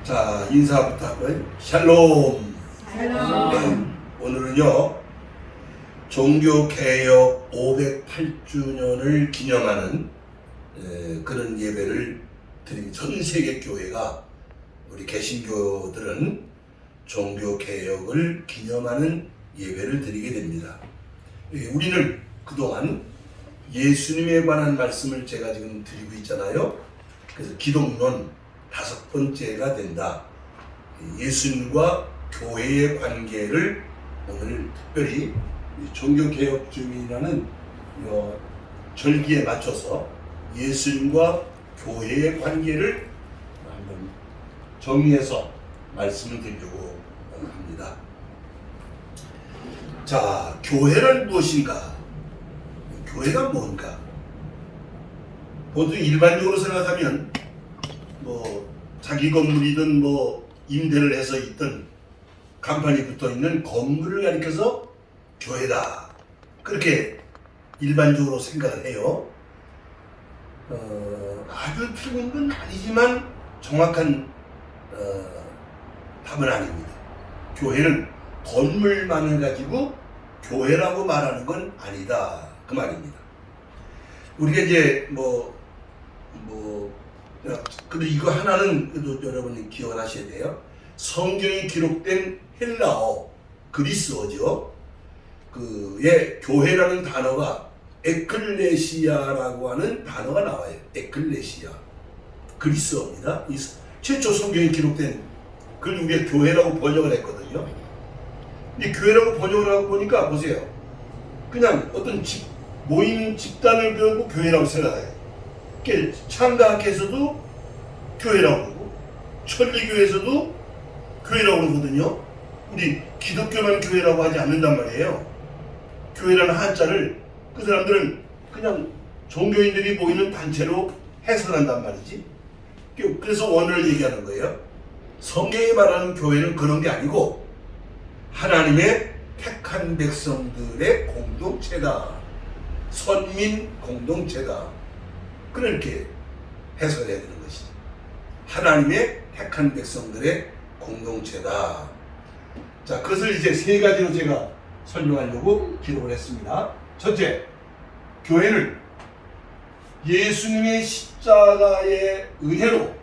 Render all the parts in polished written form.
자, 인사부터 하고요. 샬롬. 샬롬. 오늘은요, 종교개혁 508주년을 기념하는 그런 예배를 드린 전 세계 교회가, 우리 개신교들은 종교개혁을 기념하는 예배를 드리게 됩니다. 우리는 그동안 예수님에 관한 말씀을 제가 지금 드리고 있잖아요. 그래서 기독론 5번째가 된다. 예수님과 교회의 관계를 오늘 특별히 종교개혁 주민이라는 절기에 맞춰서 예수님과 교회의 관계를 한번 정리해서 말씀을 드리려고 합니다. 자, 교회는 무엇인가? 교회가 뭔가? 보통 일반적으로 생각하면 자기 건물이든 임대를 해서 있든 간판이 붙어 있는 건물을 가리켜서 교회다, 그렇게 일반적으로 생각을 해요. 아주 틀린 건 아니지만 정확한 답은 아닙니다. 교회는 건물만을 가지고 교회라고 말하는 건 아니다, 그 말입니다. 우리가 이제 근데 이거 하나는 그래도 여러분이 기억을 하셔야 돼요. 성경이 기록된 헬라어, 그리스어죠. 그의 교회라는 단어가 에클레시아라고 하는 단어가 나와요. 에클레시아. 그리스어입니다. 최초 성경이 기록된, 그걸 우리가 교회라고 번역을 했거든요. 근데 교회라고 번역을 하고 보니까 보세요. 그냥 어떤 모인 집단을 배우고 교회라고 생각해요. 창가학에서도 교회라고 그러고 천리교에서도 교회라고 그러거든요. 우리 기독교만 교회라고 하지 않는단 말이에요. 교회라는 한자를 그 사람들은 그냥 종교인들이 모이는 단체로 해석한단 말이지. 그래서 원어를 얘기하는 거예요. 성경이 말하는 교회는 그런 게 아니고 하나님의 택한 백성들의 공동체다, 선민 공동체다, 그렇게 해석을 해야 되는 것이죠. 하나님의 택한 백성들의 공동체다. 자, 그것을 이제 3가지로 제가 설명하려고 기록을 했습니다. 첫째, 교회는 예수님의 십자가의 은혜로,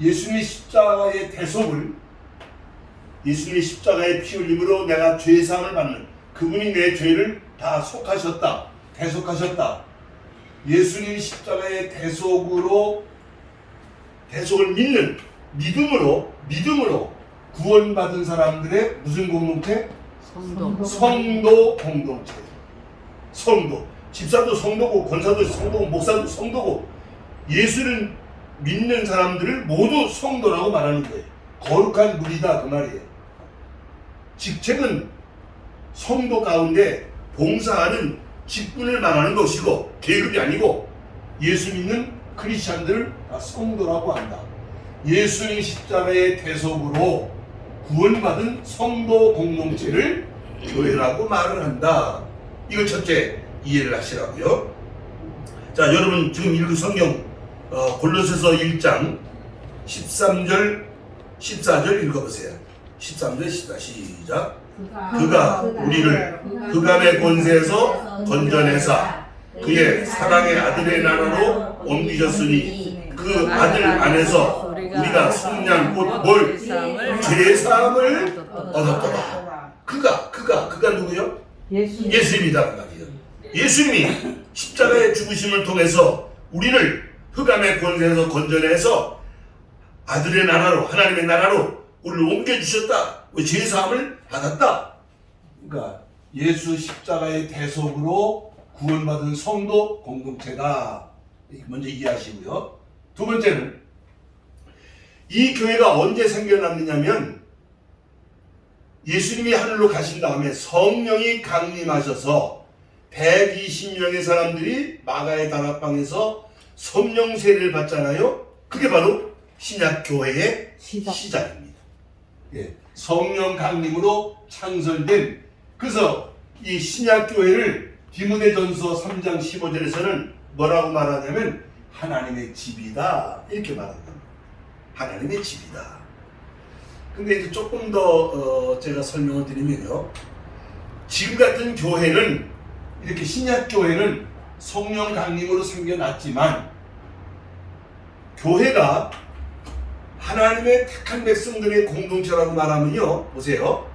예수님의 십자가의 대속을, 예수님의 십자가의 피 흘림으로 내가 죄사함을 받는, 그분이 내 죄를 다 속하셨다, 대속하셨다. 예수님 십자가의 대속을 믿는 믿음으로 구원받은 사람들의 무슨 공동체? 성도 공동체. 성도. 집사도 성도고, 권사도 성도고, 목사도 성도고, 예수를 믿는 사람들을 모두 성도라고 말하는 거예요. 거룩한 무리다, 그 말이에요. 직책은 성도 가운데 봉사하는 직분을 말하는 것이고, 계급이 아니고, 예수 믿는 크리스찬들을 성도라고 한다. 예수님 십자가의 대속으로 구원받은 성도 공동체를 교회라고 말을 한다. 이거 첫째 이해를 하시라고요. 자, 여러분 지금 읽은 성경 골로새서 1장 13절 14절 읽어보세요. 13절 14, 시작. 그가 우리를 흑암의 권세에서 건져내사 그의 사랑의 아들의 나라로 옮기셨으니 그 아들 안에서 우리가 성량 곧 죄사함을 얻었도다. 그가 누구요? 예수님이다, 그 말이에요. 예수님이 십자가의 죽으심을 통해서 우리를 흑암의 권세에서 건져내서 아들의 나라로, 하나님의 나라로 우리를 옮겨주셨다. 죄사함을 받았다. 그러니까 예수 십자가의 대속으로 구원받은 성도 공동체다. 먼저 이해하시고요. 두 번째는, 이 교회가 언제 생겨났느냐면 예수님이 하늘로 가신 다음에 성령이 강림하셔서 120명의 사람들이 마가의 다락방에서 성령 세례를 받잖아요. 그게 바로 신약교회의 시작입니다. 예, 성령 강림으로 창설된, 그래서 이 신약교회를 디모데전서 3장 15절에서는 뭐라고 말하냐면 하나님의 집이다, 이렇게 말합니다. 하나님의 집이다. 근데 이제 조금 더 제가 설명을 드리면요. 지금 같은 교회는 이렇게 신약 교회는 성령 강림으로 생겨났지만 교회가 하나님의 택한 백성들의 공동체라고 말하면요. 보세요.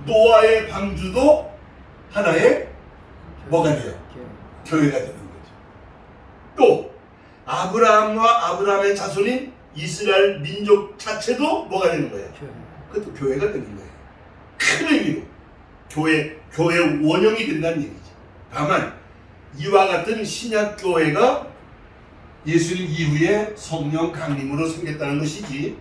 노아의 방주도 하나의 뭐가 돼요? 교회가 되는 거죠. 또 아브라함과 아브라함의 자손인 이스라엘 민족 자체도 뭐가 되는 거예요? 그것도 교회가 되는 거예요. 큰 의미로 교회의 원형이 된다는 얘기죠. 다만 이와 같은 신약 교회가 예수님 이후에 성령 강림으로 생겼다는 것이지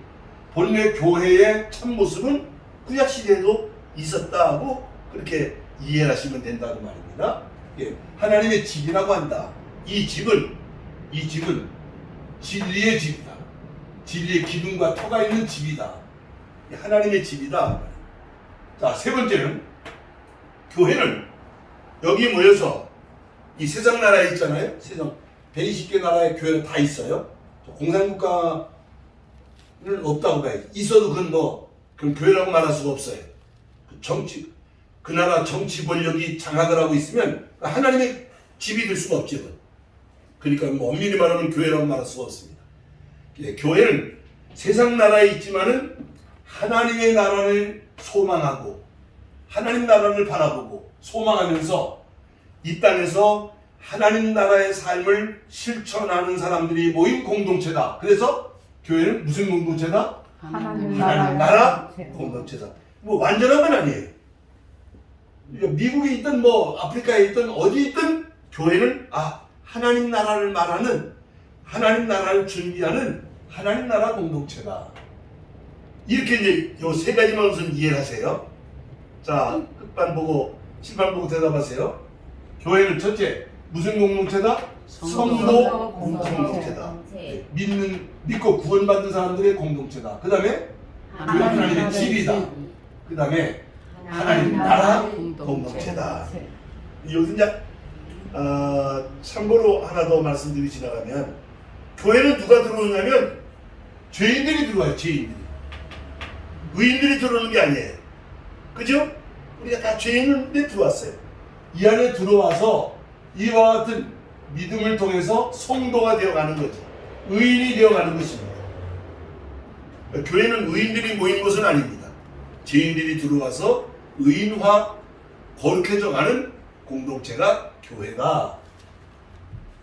본래 교회의 참모습은 구약 시대에도 있었다고 그렇게 이해하시면 된다는 말입니다. 예, 하나님의 집이라고 한다. 이 집은 진리의 집이다. 진리의 기둥과 터가 있는 집이다. 하나님의 집이다. 자, 세 번째는 교회는 여기 모여서 이 세상 나라에 있잖아요. 세상 120개 나라의 교회는 다 있어요. 공산국가는 없다고 봐야지. 있어도 그건 교회라고 말할 수가 없어요. 그 나라 정치 권력이 장악을 하고 있으면 하나님의 집이 될 수가 없죠. 그러니까 엄밀히 말하면 교회라고 말할 수가 없습니다. 교회는 세상 나라에 있지만은 하나님의 나라를 소망하고 하나님 나라를 바라보고 소망하면서 이 땅에서 하나님 나라의 삶을 실천하는 사람들이 모인 공동체다. 그래서 교회는 무슨 공동체다? 하나님 나라 공동체다. 뭐 완전한 건 아니에요. 미국에 있든 뭐 아프리카에 있든 어디 있든 교회는 하나님 나라를 말하는 하나님 나라를 준비하는 하나님 나라 공동체다. 이렇게 이제 요 세 가지만 우선 이해를 하세요. 자, 끝반 보고 칠반 보고 대답하세요. 교회는 첫째 무슨 공동체다? 성도 공동체다. 믿고 구원받는 사람들의 공동체다. 그 다음에 하나님의 집이다. 그 다음에 하나님 나라 공동체다. 여기서 이제 참고로 하나 더 말씀드리고 지나가면 교회는 누가 들어오냐면 죄인들이 들어와요. 죄인들이. 의인들이 들어오는 게 아니에요. 그죠? 우리가 다 죄인인데 들어왔어요. 이 안에 들어와서 이와 같은 믿음을 통해서 성도가 되어가는 거죠. 의인이 되어가는 것입니다. 교회는 의인들이 모인 것은 아닙니다. 죄인들이 들어와서 의인화 거룩해져가는 공동체가 교회다.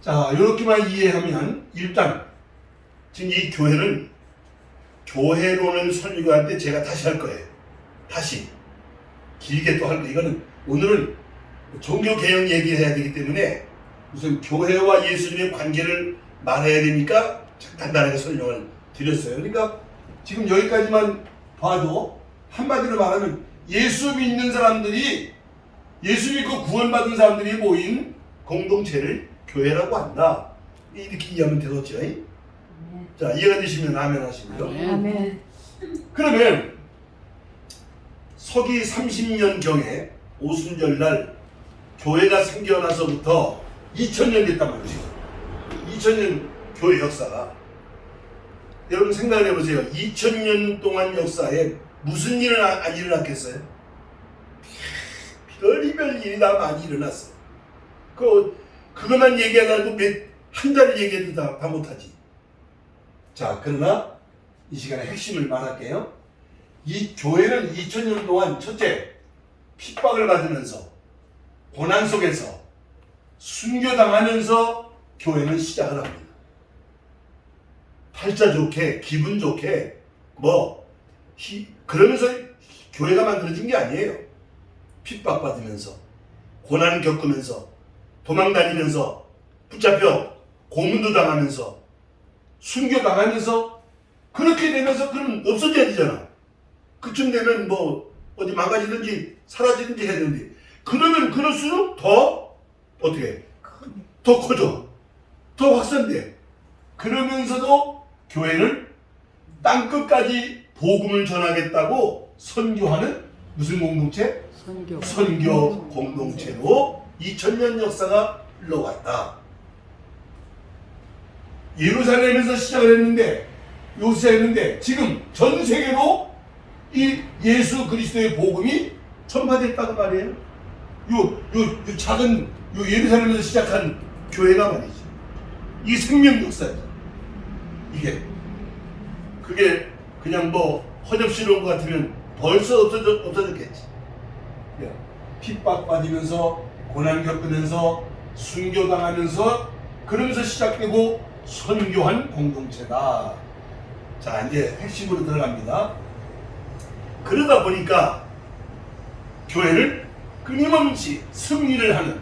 자, 이렇게만 이해하면 일단 지금 이 교회는 교회론을 설교할 때 제가 다시 할 거예요. 다시 길게 또 할 거예요. 이거는 오늘은 종교개혁 얘기해야 되기 때문에 무슨 교회와 예수님의 관계를 말해야 되니까 간단하게 설명을 드렸어요. 그러니까 지금 여기까지만 봐도 한마디로 말하면 예수 믿는 사람들이 예수 믿고 구원받은 사람들이 모인 공동체를 교회라고 한다. 이렇게 이해하면 되겠죠? 자, 이해가 되시면 아멘 하시고요. 아멘. 그러면 서기 30년경에 오순절날 교회가 생겨나서부터 2000년 됐단 말이죠. 2000년 교회 역사가. 여러분 생각을 해보세요. 2000년 동안 역사에 무슨 일은 안 일어났겠어요? 별의별 일이 다 많이 일어났어요. 그것만 얘기하려고 한 달을 얘기해도 다 못하지. 자, 그러나 이 시간에 핵심을 말할게요. 이 교회는 2000년 동안 첫째, 핍박을 받으면서 고난 속에서 순교당하면서 교회는 시작을 합니다. 팔자 좋게 기분 좋게 그러면서 교회가 만들어진 게 아니에요. 핍박받으면서 고난 겪으면서 도망다니면서 붙잡혀 고문도 당하면서 순교당하면서 그렇게 되면서 그럼 없어져야 되잖아. 그쯤 되면 어디 망가지든지 사라지든지 해야 되는데 그러면 그럴수록 더 어떻게 더 커져. 더 확산돼. 그러면서도 교회는 땅끝까지 복음을 전하겠다고 선교하는 무슨 공동체? 선교 공동체로 2000년 역사가 흘러왔다. 예루살렘에서 시작을 했는데 지금 전 세계로 이 예수 그리스도의 복음이 전파됐다고 말이에요. 요 작은 요 예루살렘에서 시작한 교회가 말이죠. 이게 생명 역사죠. 그게 그냥 뭐 허접스러운 것 같으면 벌써 없어졌겠지. 핍박받으면서 고난 겪으면서 순교당하면서 그러면서 시작되고 선교한 공동체다. 자, 이제 핵심으로 들어갑니다. 그러다 보니까 교회를 끊임없이 승리를 하는,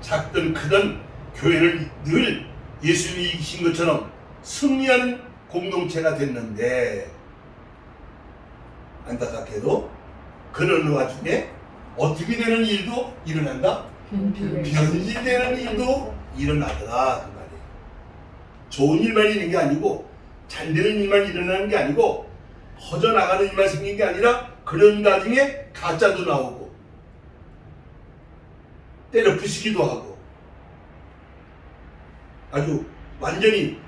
작든 크든 교회를 늘 예수님이 이기신 것처럼 승리하는 공동체가 됐는데, 안타깝게도 그런 와중에 어떻게 되는 일도 일어난다? 변질되는 일도 일어나더라 그 말이에요. 좋은 일만 있는 게 아니고 잘 되는 일만 일어나는 게 아니고 퍼져나가는 일만 생긴 게 아니라 그런 와중에 가짜도 나오고 때려 부시기도 하고 아주 완전히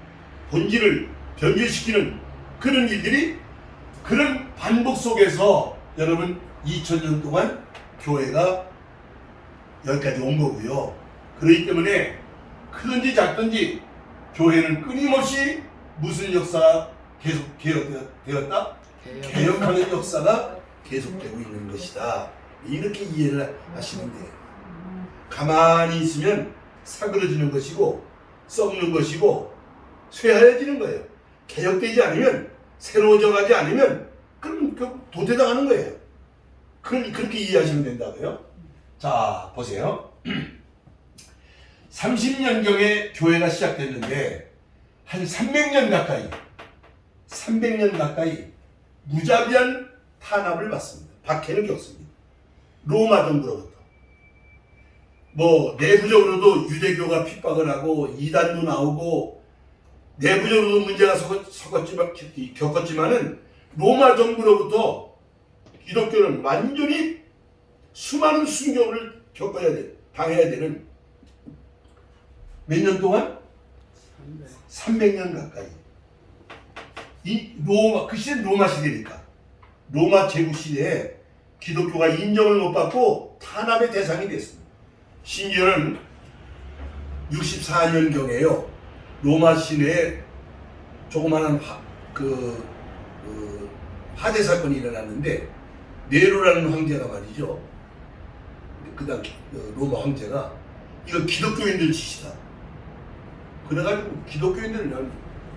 본질을 변질시키는 그런 일들이, 그런 반복 속에서 여러분 2000년 동안 교회가 여기까지 온 거고요. 그렇기 때문에 크든지 작든지 교회는 끊임없이 무슨 역사가 계속 개혁되었다? 개혁하는 역사가 계속되고 있는 것이다. 이렇게 이해를 하시면 돼요. 가만히 있으면 사그러지는 것이고 썩는 것이고 쇠하여지는 거예요. 개혁되지 않으면, 새로워져 가지 않으면 그럼 도태당하는 거예요. 그렇게 이해하시면 된다고요. 자, 보세요. 30년경에 교회가 시작됐는데 한 300년 가까이 무자비한 탄압을 받습니다. 박해를 겪습니다. 로마 정부로부터. 뭐 내부적으로도 유대교가 핍박을 하고 이단도 나오고 내부적으로도 문제가 겪었지만은 로마 정부로부터 기독교는 완전히 수많은 순교를 당해야 되는 몇 년 동안? 300년 가까이. 그 시대는 로마 시대니까. 로마 제국 시대에 기독교가 인정을 못 받고 탄압의 대상이 됐습니다. 심지어는 64년경에요. 로마 시내에 조그마한 화재 사건이 일어났는데 네로라는 황제가 말이죠. 그다음 로마 황제가 이거 기독교인들 짓이다. 그래가지고 기독교인들을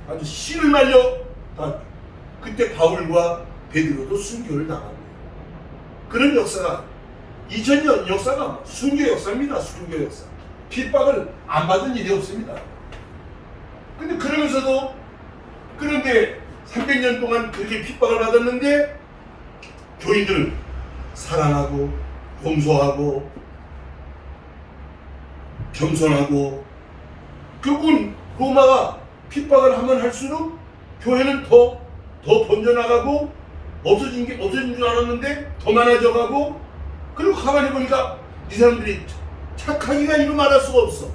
아주 씨를 말려 다 그때 바울과 베드로도 순교를 당하고 그런 역사가 2000년 역사가 순교 역사입니다. 순교 역사. 핍박을 안 받은 일이 없습니다. 근데 그런데 300년 동안 그렇게 핍박을 받았는데 교인들은 사랑하고 용서하고 겸손하고, 결국은 로마가 핍박을 하면 할수록 교회는 더 번져나가고 없어진 줄 알았는데 더 많아져가고, 그리고 가만히 보니까 이 사람들이 착하기가 이루 말할 수가 없어.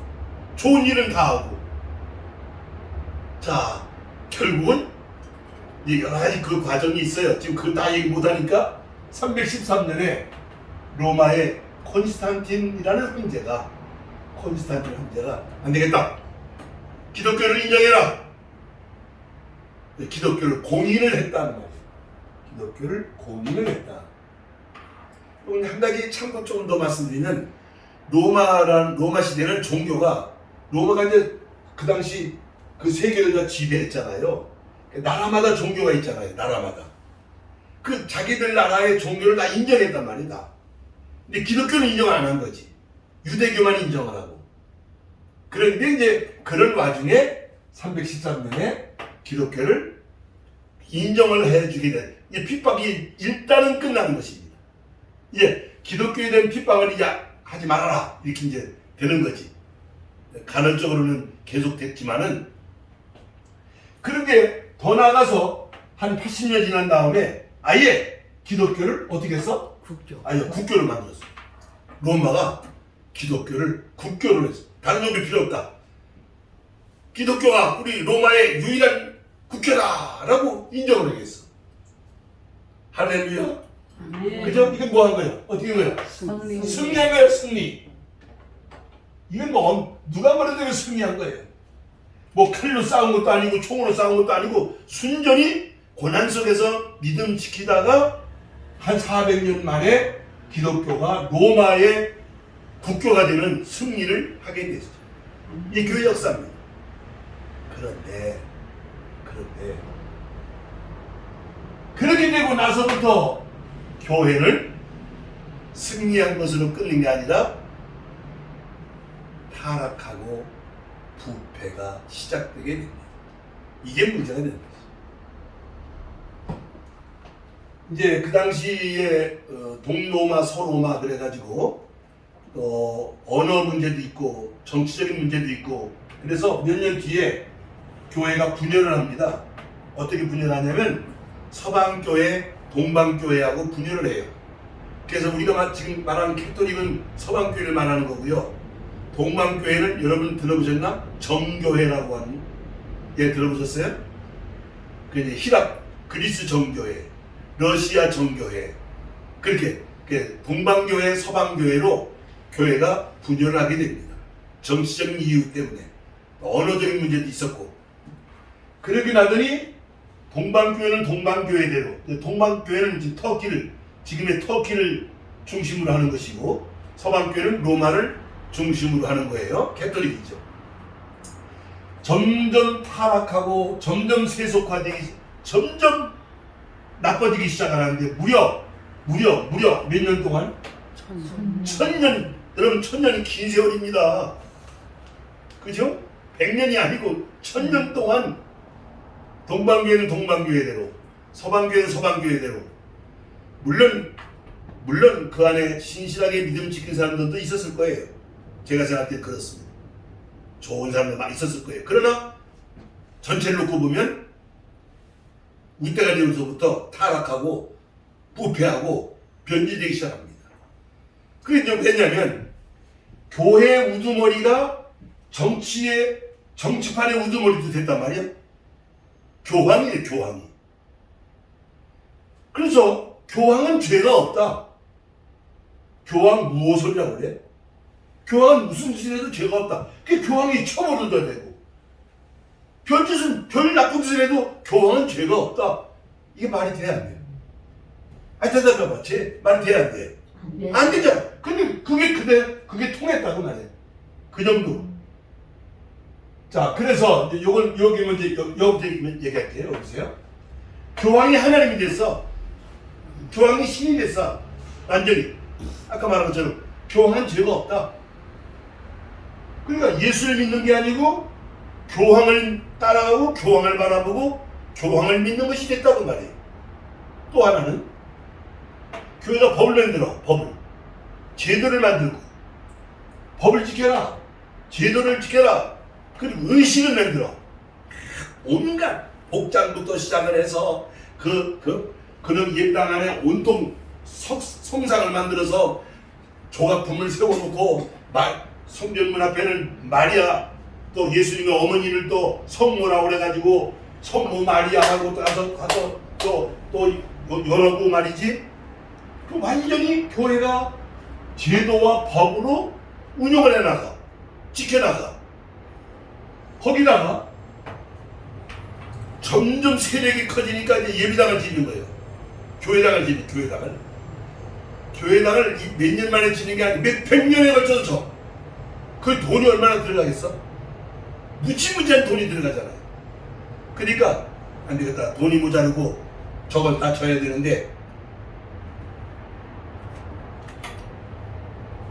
좋은 일은 다 하고. 자, 결국은 여러 가지 그 과정이 있어요. 지금 그걸 다 얘기 못하니까 313년에 로마의 콘스탄틴이라는 황제가 안 되겠다. 기독교를 인정해라. 기독교를 공인을 했다는 말이에요. 기독교를 공인을 했다. 한 가지 참고 조금 더 말씀드리면, 로마 시대는 종교가, 로마가 이제 그 당시 그 세계를 다 지배했잖아요. 나라마다 종교가 있잖아요. 나라마다. 그 자기들 나라의 종교를 다 인정했단 말이다. 근데 기독교는 인정 안 한 거지. 유대교만 인정을 하고. 그런데 이제 그런 와중에 313년에 기독교를 인정을 해주게 된, 이 핍박이 일단은 끝나는 것입니다. 이제 기독교에 대한 핍박을 이제 하지 말아라, 이렇게 이제 되는 거지. 간헐적으로는 계속됐지만은, 그런데 더 나아가서 한 80년 지난 다음에 아예 기독교를 어떻게 했어? 국교를 만들었어. 로마가 기독교를 국교를 했어. 다른 종교 필요 없다. 기독교가 우리 로마의 유일한 국교다라고 인정을 하겠어. 할렐루야. 네. 그죠? 이건 뭐 한 거예요? 어떻게 한 거예요? 승리. 승리한 거예요, 승리. 이건 뭐 누가 말해도 승리한 거예요. 뭐 칼로 싸운 것도 아니고 총으로 싸운 것도 아니고 순전히 고난 속에서 믿음 지키다가 한 400년 만에 기독교가 로마의 국교가 되는 승리를 하게 됐어요. 이 교회 역사입니다. 그런데 그렇게 되고 나서부터 교회는 승리한 것으로 끊는 게 아니라 타락하고 부패가 시작되게 됩니다. 이게 문제가 되는 거죠. 이제 그 당시에 동로마, 서로마 그래가지고 언어 문제도 있고 정치적인 문제도 있고 그래서 몇 년 뒤에 교회가 분열을 합니다. 어떻게 분열하냐면 서방교회, 동방교회하고 분열을 해요. 그래서 우리가 지금 말하는 캐톨릭은 서방교회를 말하는 거고요. 동방교회는 여러분 들어보셨나? 정교회라고 하는 예 들어보셨어요? 그 이제 히랍, 그리스 정교회, 러시아 정교회 그렇게 동방교회, 서방교회로 교회가 분열을 하게 됩니다. 정치적인 이유 때문에 언어적인 문제도 있었고 그러고 나더니 동방교회는 동방교회대로 동방교회는 지금의 터키를 중심으로 하는 것이고 서방교회는 로마를 중심으로 하는 거예요. 캐톨릭이죠. 점점 타락하고 점점 세속화되기 점점 나빠지기 시작하는데 무려 몇 년 동안? 1000년. 여러분 1000년이 긴 세월입니다. 그죠? 100년이 아니고 1000년 동안 동방교회는 동방교회대로 서방교회는 서방교회대로 물론 그 안에 신실하게 믿음 지킨 사람들도 있었을 거예요. 제가 생각할 때 그렇습니다. 좋은 사람들 많이 있었을 거예요. 그러나 전체를 놓고 보면 이때가 되면서부터 타락하고 부패하고 변질되기 시작합니다. 그게 좀 왜냐면 교회 우두머리가 정치판의 우두머리도 됐단 말이야. 교황이래, 교황이. 그래서 교황은 죄가 없다. 교황 무엇을 하려고 그래? 교황은 무슨 짓을 해도 죄가 없다. 그 교황이 처벌을 둬야 되고 별 나쁜 짓을 해도 교황은 죄가 없다. 이게 말이 돼야 안 돼? 대답해봐. 말이 돼야 안 돼? 안 되잖아. 근데 그게 통했다고 말이야. 그 정도. 자, 그래서 여기 먼저 여기부터 얘기할게요. 여보세요. 교황이 하나님이 됐어. 교황이 신이 됐어. 완전히. 아까 말한 것처럼 교황은 죄가 없다. 그러니까 예수를 믿는 게 아니고 교황을 따라가고 교황을 바라보고 교황을 믿는 것이 됐다고 말이에요. 또 하나는 교회가 법을 만들어. 제도를 만들고 법을 지켜라. 제도를 지켜라. 그리고 의식을 만들어. 온갖 복장부터 시작을 해서 그런 예당 안에 온통 성상을 만들어서 조각품을 세워놓고 성전문 앞에는 마리아 또 예수님의 어머니를 또 성모라고 그래가지고 성모 마리아 하고 가서 또 여러고 말이지. 그 완전히 교회가 제도와 법으로 운영을 해나가 지켜나가. 거기다가 점점 세력이 커지니까 이제 예비당을 짓는 거예요. 교회당을 짓는 교회당을 몇 년 만에 짓는 게 아니고 몇백 년에 걸쳐서 쳐. 그 돈이 얼마나 들어가겠어? 무지무지한 돈이 들어가잖아요. 그러니까 안 되겠다. 돈이 모자르고 저걸 다 쳐야 되는데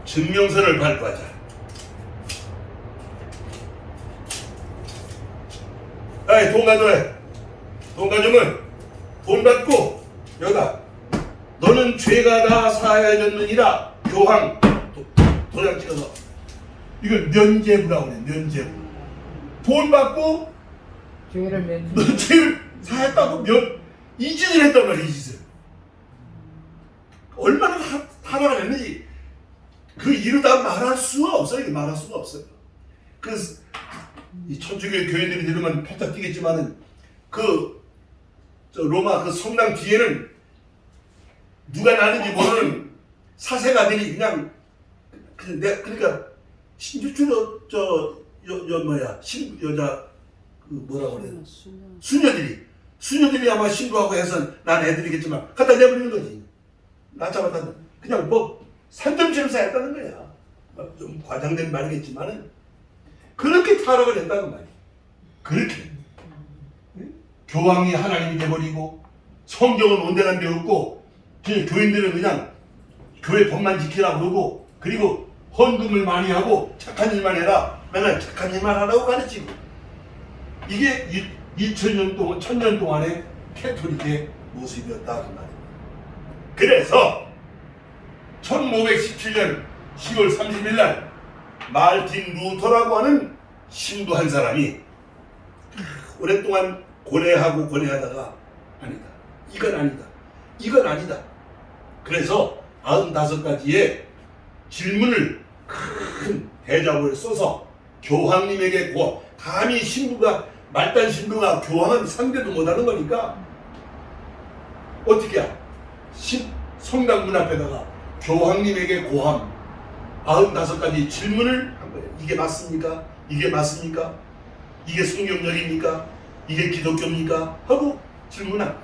증명서를 발부하자. 아이, 돈 가져와. 돈 가져오면 돈 받고 여기다 너는 죄가 다 사하여졌느니라. 교황 도장 찍어서 이걸 면죄부라고 그래. 면죄부. 돈 받고 너 죄를 사했다고 이 짓을 했단 말이야. 이 짓을 얼마나 타락을 했는지 그 이루 다 말할 수가 없어요. 말할 수가 없어요. 그래서 이 천주교 교인들이 들으면 팔짝 뛰겠지만은 로마 그 성당 뒤에는 누가 나는지 모르는 사생아들이 그냥 그러니까 신주주로 여자 그 뭐라고 그래 수녀들이 아마 신고하고 해서 난 애들이겠지만 갖다 내버리는 거지. 낳자마자 그냥 뭐 산점치면서 했다는 거야. 좀 과장된 말이겠지만은 그렇게 타락을 했다는 말이야. 그렇게 교황이 하나님이 돼버리고 성경은 온데간 데 없고 교인들은 그냥 교회 법만 지키라고 그러고 그리고 헌금을 많이 하고 착한 일만 해라. 맨날 착한 일만 하라고 가르치고 이게 2000년 동안 1000년 동안의 캐톨릭의 모습이었다 그 말입니다. 그래서 1517년 10월 30일 날 마르틴 루터라고 하는 신부 한 사람이 오랫동안 고뇌하고 고뇌하다가 아니다. 이건 아니다. 그래서 95가지의 질문을 큰 대자보를 써서 교황님에게 감히 말단 신부가 교황은 상대도 못하는 거니까 어떻게 해? 성당 문 앞에다가 교황님에게 고함 95가지 질문을 한 거예요. 이게 맞습니까? 이게 맞습니까? 이게 성경적입니까? 이게 기독교입니까? 하고 질문한 거예요.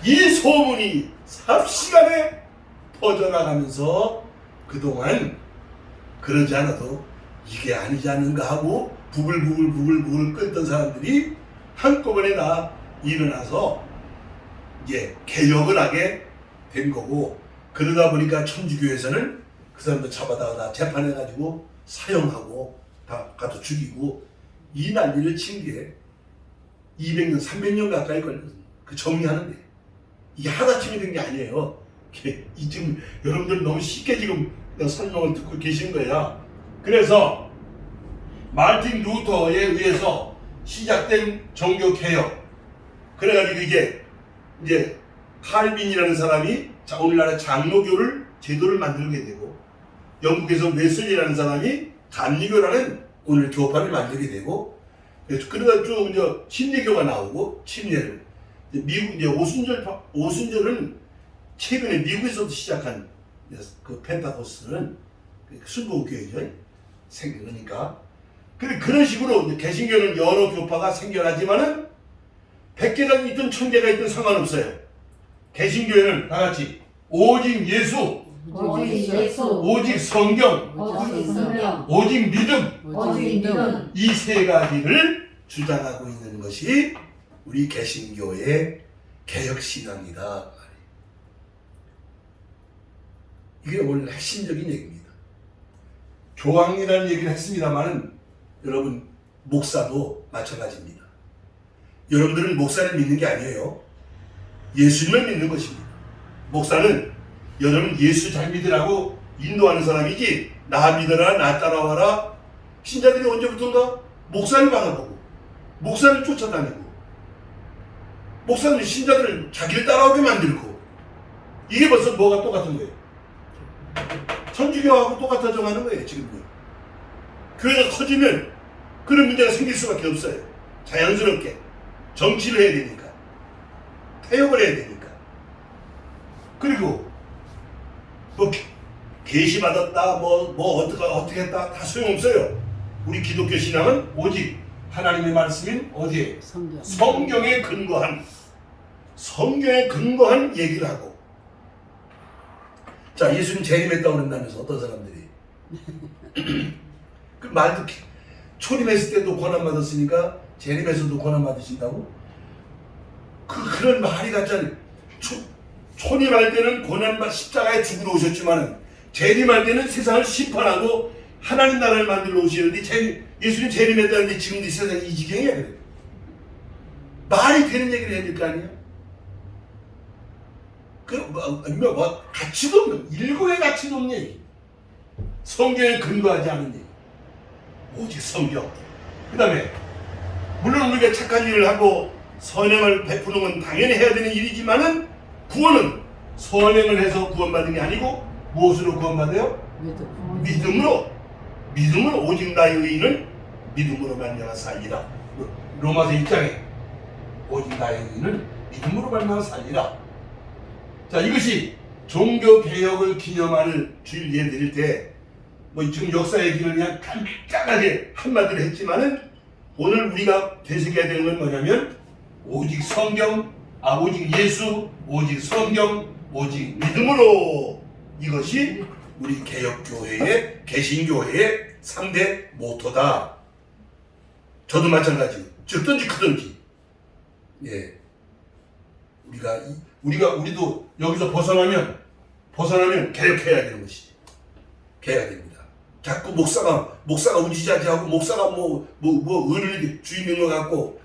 이 소문이 삽시간에 퍼져나가면서 그동안 그러지 않아도 이게 아니지 않는가 하고 부글부글 끓던 사람들이 한꺼번에 다 일어나서 이제 개혁을 하게 된 거고 그러다 보니까 천주교에서는 그 사람들 잡아다가 다 재판해가지고 사형하고 다 가서 죽이고 이 난리를 친 게 200년, 300년 가까이 걸렸어요. 그 정리하는데 이게 하나쯤이 된 게 아니에요. 지금 여러분들 너무 쉽게 지금 설명을 듣고 계신 거야. 그래서 마르틴 루터에 의해서 시작된 종교 개혁. 그래가지고 이제 칼빈이라는 사람이 오늘날의 장로교를 제도를 만들게 되고 영국에서 웨슬리라는 사람이 감리교라는 오늘 교파를 만들게 되고 그러다 쭉 이제 침례교가 나오고 침례를 미국 이제 오순절은 최근에 미국에서도 시작한 그 펜타코스는 순복음교회죠. 생기니까 그런 식으로 개신교는 여러 교파가 생겨나지만은 100개가 있든 1000개가 있든 상관없어요. 개신교회는 다 같이 오직 예수, 오직 성경, 오직 믿음, 이 세 가지를 주장하고 있는 것이 우리 개신교의 개혁신앙이다. 이게 오늘 핵심적인 얘기입니다. 교황이라는 얘기를 했습니다만은 여러분 목사도 마찬가지입니다. 여러분들은 목사를 믿는 게 아니에요. 예수님을 믿는 것입니다. 목사는 여러분 예수 잘 믿으라고 인도하는 사람이지 나 믿어라 나 따라와라. 신자들이 언제부턴가 목사를 바라보고 목사를 쫓아다니고 목사는 신자들을 자기를 따라오게 만들고 이게 벌써 뭐가 똑같은 거예요. 천주교하고 똑같아져 가는 거예요. 지금요. 교회가 커지면 그런 문제가 생길 수밖에 없어요. 자연스럽게 정치를 해야 되니까 태역을 해야 되니까 그리고 뭐 계시 받았다 뭐 어떻게 했다 다 소용없어요. 우리 기독교 신앙은 오직 하나님의 말씀인 어디에 성경에 근거한 얘기를 하고 자 예수님 재림했다고 그런다면서 어떤 사람들이 그 말도 초림했을 때도 고난 받았으니까 재림에서도 고난 받으신다고? 그런 말이 같잖아요. 초림할 때는 고난받 십자가에 죽으러 오셨지만은 재림할 때는 세상을 심판하고 하나님 나라를 만들러 오시는데 예수님 재림했다는데 지금도 이 세상이 이 지경이야 그래. 말이 되는 얘기를 해야 될 거 아니야? 가치도 없는 일고의 가치도 없는 얘기. 성경에 근거하지 않은 얘기. 오직 성경. 그 다음에 물론 우리가 착한 일을 하고 선행을 베푸는 건 당연히 해야 되는 일이지만은 구원은 선행을 해서 구원받는 게 아니고 무엇으로 구원받아요? 믿음으로 오직 나의 의인은 믿음으로 말미암아 살리라. 로마서 1장에 오직 나의 의인은 믿음으로 말미암아 살리라. 자, 이것이 종교 개혁을 기념하는 주일 예를 드릴 때 뭐 지금 역사 얘기를 그냥 간단하게 한마디로 했지만은 오늘 우리가 되새겨야 되는 건 뭐냐면 오직 성경, 오직 예수, 오직 성경, 오직 믿음으로. 이것이 우리 개혁교회의 개신교회의 3대 모토다. 저도 마찬가지. 적든지 크든지. 예. 우리도 여기서 벗어나면 개혁해야 되는 것이지. 개혁해야 됩니다. 자꾸 목사가 우지자지하고 목사가 어른이 주인인 것 같고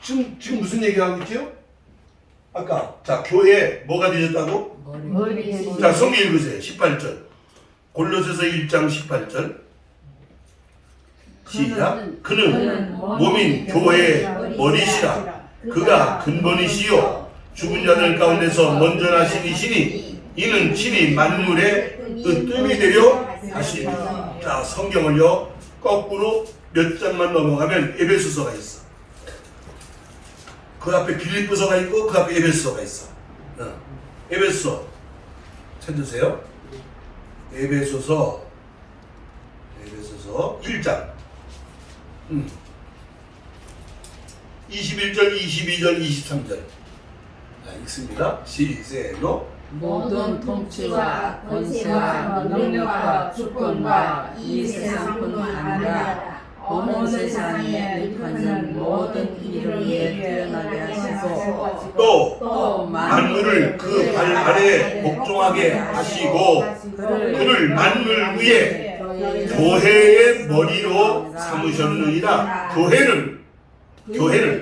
지금 무슨 얘기하고 있죠? 아까 자 교회에 뭐가 되셨다고? 자 성경 읽으세요. 18절 골로새서 1장 18절 시작. 그는 몸인 교회의 머리시라. 그가 근본이시요 죽은 자들 가운데서 먼저 나신 이시니 이는 친히 만물의 으뜸이 되려 하시니. 자 성경을요 거꾸로 몇 장만 넘어가면 에베소서가 있어. 그 앞에 빌립보서가 있고 그 앞에 에베소서가 있어. 에베소서 찾으세요. 에베소서 1장 21절 22절 23절 자, 읽습니다. 시세노 모든 통치와 권세와 능력과 주권과 이 세상뿐만 아니라 온 세상에 일컫는 모든 이름 위에 뛰어나게 하시고 또 만물을 그 발 아래 복종하게 하시고 그를 만물 위에 교회의 머리로 삼으셨느니라. 교회는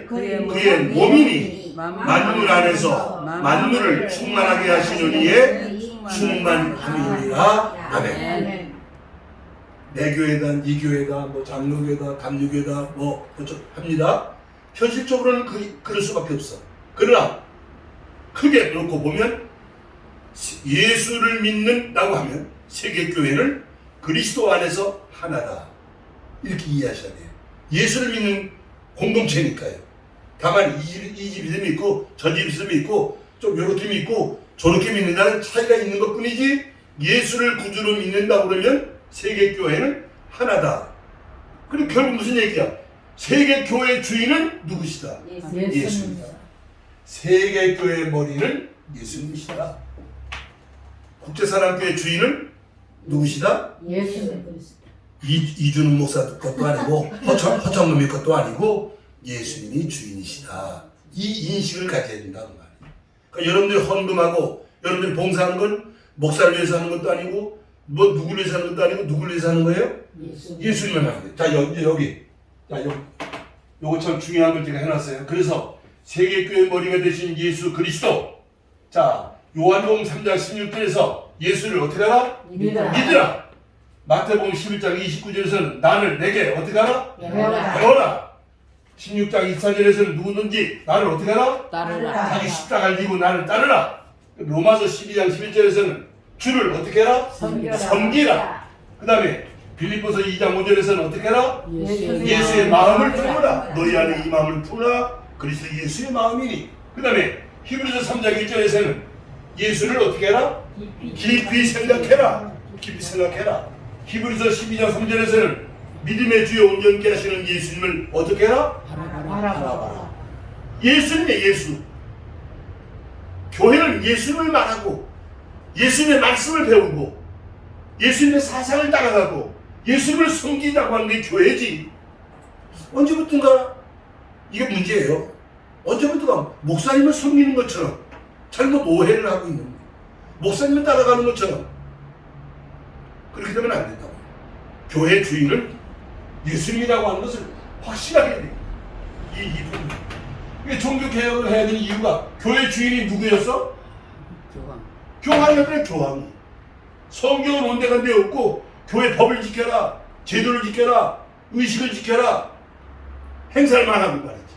그의 몸이니 만물 안에서 만물을 충만하게 하시는 이에 충만함이니라. 아멘. 내 교회다, 네 교회다, 뭐 장로교회다, 감리교회다, 뭐 합니다. 현실적으로는 그럴 수밖에 없어. 그러나 크게 놓고 보면 예수를 믿는다고 하면 세계교회는 그리스도 안에서 하나다. 이렇게 이해하셔야 돼요. 예수를 믿는 공동체니까요. 다만 이 집이 믿고 저 집이 믿고 좀 요렇게 믿고 저렇게 믿는다는 차이가 있는 것 뿐이지 예수를 구주로 믿는다고 그러면 세계교회는 하나다. 그리고 결국 무슨 얘기야? 세계교회 주인은 누구시다? 예수입니다. 세계교회의 머리는 예수님이시다. 국제사랑교회 주인은 누구시다? 예수님이시다. 이준우 목사 것도 아니고 허청놈이 것도 아니고 예수님이 주인이시다. 이 인식을 가져야 된다는 말이에요. 그러니까 여러분들이 헌금하고 여러분들이 봉사하는 건 목사를 위해서 하는 것도 아니고 뭐 누구를 위해서 하는 것도 아니고 누구를 위해서 하는 거예요? 예수님을 하는 거예요. 자 여기 요거 참 중요한 걸 제가 해놨어요. 그래서 세계교회 머리가 되신 예수 그리스도. 자 요한복음 3장 16절에서 예수를 어떻게 하라? 믿으라. 마태복음 11장 29절에서는 나를 내게 어떻게 하라? 배워라. 16장 24절에서는 누구든지 나를 어떻게 하라? 따르라. 자기 십자가를 지고 나를 따르라. 로마서 12장 11절에서는 주를 어떻게 해라? 섬기라. 그 다음에 빌립보서 2장 5절에서는 어떻게 해라? 예수의 마음을 품으라. 너희 안에 이 마음을 품으라. 그리스도 예수의 마음이니. 그 다음에 히브리서 3장 1절에서는 예수를 어떻게 해라? 깊이 생각해라. 깊이 생각해라. 히브리서 12장 3절에서는 믿음의 주여 온전케 하시는 예수님을 어떻게 해라? 바라봐라. 예수님의 예수. 교회는 예수님을 말하고 예수님의 말씀을 배우고 예수님의 사상을 따라가고 예수님을 섬기자고 하는 게 교회지. 언제부턴가 이게 문제예요. 언제부턴가 목사님을 섬기는 것처럼 잘못 오해를 하고 있는 거예요. 목사님을 따라가는 것처럼. 그렇게 되면 안 된다고. 교회 주인은 예수님이라고 하는 것을 확실하게 해야 돼요. 이 부분. 종교 개혁을 해야 되는 이유가 교회 주인이 누구였어? 교황이었더래. 교황이. 성경은 온데간데 없고 교회 법을 지켜라, 제도를 지켜라, 의식을 지켜라, 행사만 하고 말이지.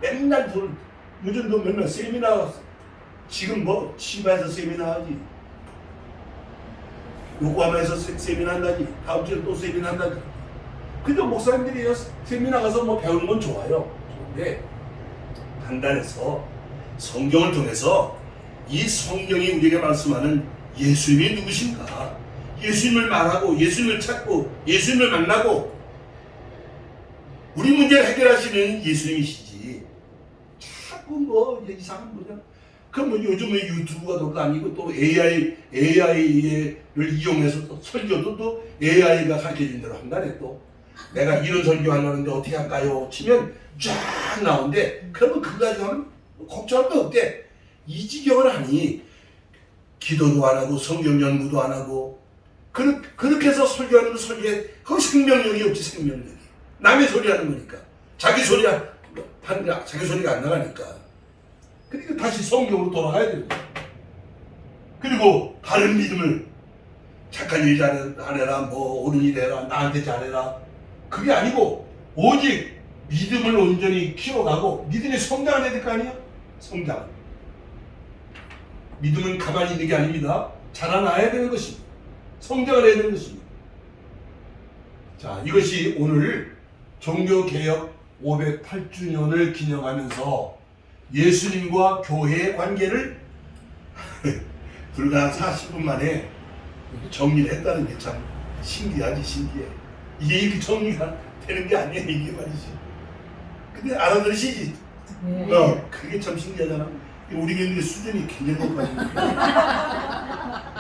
맨날 요즘도 맨날 세미나, 지금 뭐 치바에서 세미나 하지, 요코하마에서 세미나 한다지, 다음 주에 또 세미나 한다지. 근데 목사님들이 세미나 가서 뭐 배우는 건 좋아요. 좋은데 간단해서 성경을 통해서 이 성경이 우리에게 말씀하는 예수님이 누구신가? 예수님을 말하고 예수님을 찾고 예수님을 만나고 우리 문제를 해결하시는 예수님이시지. 자꾸 뭐 이상한 뭐냐? 그럼 뭐 요즘에 유튜브가 돌아다니고 또 AI를 이용해서 또 설교도 또 AI가 가르쳐준 대로 한다네 또. 내가 이런 설교하려는데 어떻게 할까요? 치면 쫙 나오는데 그러면 그거 가지고 하면 걱정할 거 없대. 이 지경을 하니 기도도 안 하고 성경 연구도 안 하고 그렇게 해서 설교하는 설교에 거기 생명력이 없지. 생명력이 남의 소리 하는 거니까 자기 소리가 안 나가니까. 그러니까 다시 성경으로 돌아가야 됩니다. 그리고 다른 믿음을 착한 일 잘해라 뭐 옳은 일 해라 나한테 잘해라 그게 아니고 오직 믿음을 온전히 키워가고 믿음이 성장을 해야 될 거 아니야? 성장. 믿음은 가만히 있는 게 아닙니다. 자라나야 되는 것입니다. 성장을 해야 되는 것입니다. 자, 이것이 오늘 종교개혁 508주년을 기념하면서 예수님과 교회의 관계를 불과 40분 만에 정리를 했다는 게 참 신기하지. 신기해. 이게 이렇게 정리가 되는 게 아니야 이게 말이지. 근데 알아들으시지? 네. 그게 참 신기하잖아. 우리 교인들의 수준이 굉장히 높아지니까.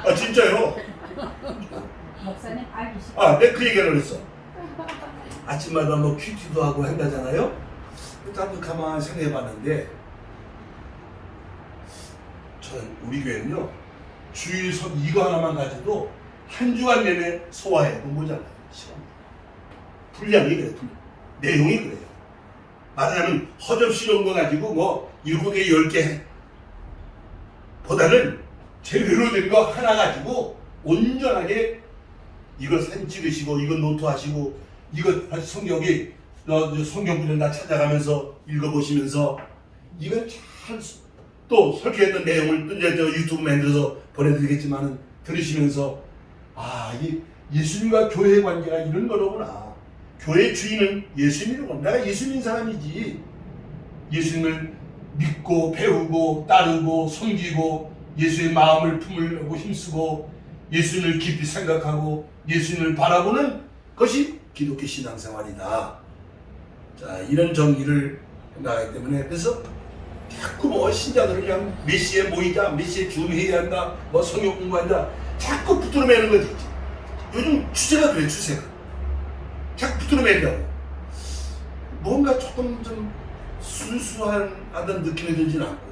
아 진짜요? 목사님 알기 싫어. 아, 내가 그 얘기를 했어. 아침마다 뭐 큐티도 하고 한다잖아요. 나도 가만히 생각해봤는데 저는 우리 교회는요 주일 서 이거 하나만 가지고 한 주간 내내 소화해도 모자라요. 시간. 분량이 그래. 내용이 그래요. 말하자면 허접시 이런 거 가지고 뭐 7개 10개 보다는 제대로 된 거 하나 가지고 온전하게 이거 사진 찍으시고 이거 노트하시고 이거 성경이 성경구절 다 찾아가면서 읽어보시면서 이걸 잘 또 설교했던 내용을 또 이제 유튜브 만들어서 보내드리겠지만은 들으시면서 아, 이 예수님과 교회의 관계가 이런 거로구나. 교회의 주인은 예수님이라고. 내가 예수님 사람이지. 예수님을 믿고 배우고 따르고 섬기고 예수의 마음을 품으려고 힘쓰고 예수님을 깊이 생각하고 예수님을 바라보는 것이 기독교 신앙생활이다. 자, 이런 정의를 나가기 때문에 그래서 자꾸 뭐 신자들을 그냥 몇 시에 모이자, 몇 시에 주의해야 한다, 뭐 성경 공부한다, 자꾸 붙들어 매는 거지. 요즘 추세가 그래, 추세가. 자꾸 붙들어 매려고. 뭔가 조금 좀 순수하다는 느낌이 들지는 않고.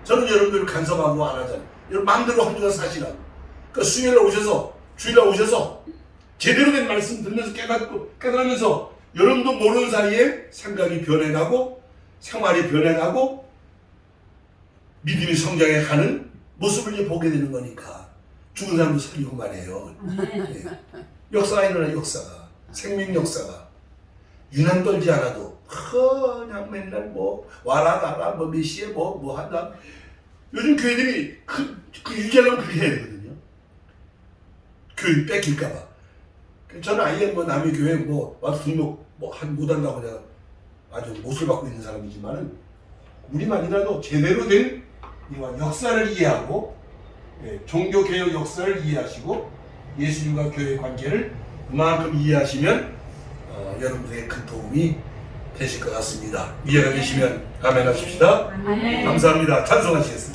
저는 여러분들 간섭하고 안 하잖아요. 여러분 마음대로 한 주간 사시라고. 그러니까 수요일에 오셔서, 주일에 오셔서 제대로 된 말씀 들으면서 깨달으면서 여러분도 모르는 사이에 생각이 변해가고 생활이 변해가고 믿음이 성장해 가는 모습을 이제 보게 되는 거니까 죽은 사람도 살리고 말이에요. 네. 역사가 일어나 역사가 생명 역사가 유난 떨지 않아도 그냥 맨날 뭐 와라 가라 뭐 몇 시에 뭐 한다. 요즘 교회들이 그 유지하려면 그렇게 해야 되거든요. 교회 뺏길까봐. 저는 아예 뭐 남의 교회 뭐 와서 등록 못한다고 내가 아주 못을 받고 있는 사람이지만은 우리만이라도 제대로 된 이와 역사를 이해하고 종교 개혁 역사를 이해하시고 예수님과 교회의 관계를 그만큼 이해하시면 여러분들에게 큰 도움이 되실 것 같습니다. 이해가 되시면 아멘 하십시다. 아멘. 감사합니다. 찬송하시겠습니다.